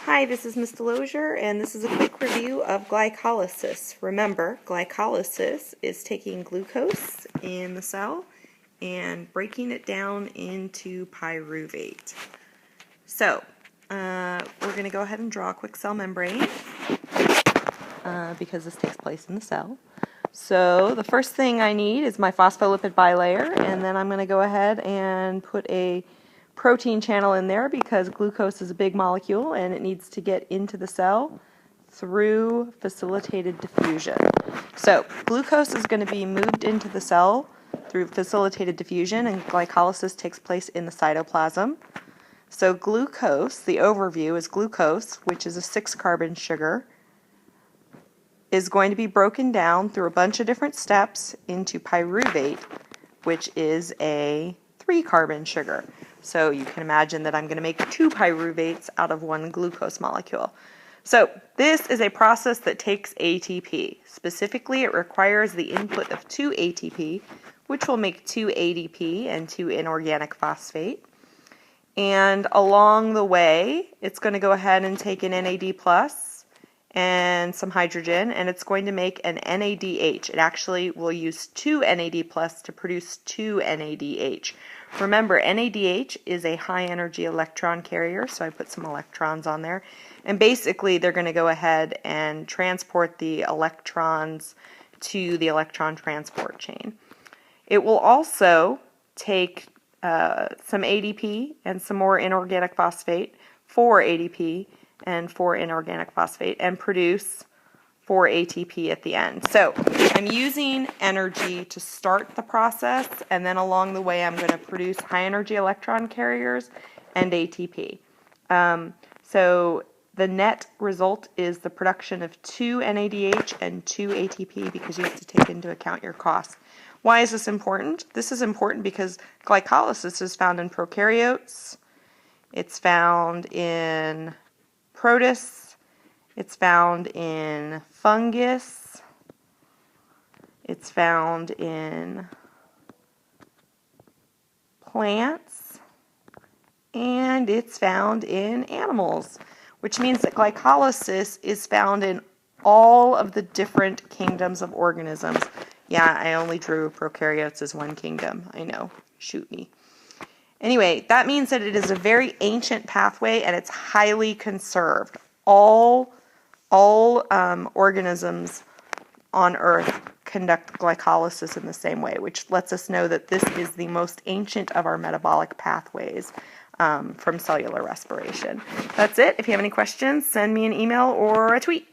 Hi, this is Ms. Delosier, and this is a quick review of glycolysis. Remember, glycolysis is taking glucose in the cell and breaking it down into pyruvate. So, we're going to go ahead and draw a quick cell membrane because this takes place in the cell. So, the first thing I need is my phospholipid bilayer, and then I'm going to go ahead and put a protein channel in there because glucose is a big molecule and it needs to get into the cell through facilitated diffusion. So glucose is going to be moved into the cell through facilitated diffusion, and glycolysis takes place in the cytoplasm. So glucose, the overview is glucose, which is a 6-carbon sugar, is going to be broken down through a bunch of different steps into pyruvate, which is a 3-carbon sugar. So you can imagine that I'm going to make 2 pyruvates out of 1 glucose molecule. So this is a process that takes ATP. Specifically, it requires the input of 2 ATP, which will make 2 ADP and 2 inorganic phosphate. And along the way, it's going to go ahead and take an NAD plus and some hydrogen, and it's going to make an NADH. It actually will use 2 NAD plus to produce 2 NADH. Remember, NADH is a high energy electron carrier, so I put some electrons on there. And basically, they're going to go ahead and transport the electrons to the electron transport chain. It will also take some ADP and some more inorganic phosphate, 4 ADP and 4 inorganic phosphate, and produce 4 ATP at the end. So I'm using energy to start the process, and then along the way I'm going to produce high energy electron carriers and ATP. So the net result is the production of 2 NADH and 2 ATP because you have to take into account your costs. Why is this important? This is important because glycolysis is found in prokaryotes, it's found in protists, it's found in fungus, it's found in plants, and it's found in animals, which means that glycolysis is found in all of the different kingdoms of organisms. Yeah, I only drew prokaryotes as one kingdom. I know, shoot me. Anyway, that means that it is a very ancient pathway and it's highly conserved. All organisms on Earth conduct glycolysis in the same way, which lets us know that this is the most ancient of our metabolic pathways from cellular respiration. That's it. If you have any questions, send me an email or a tweet.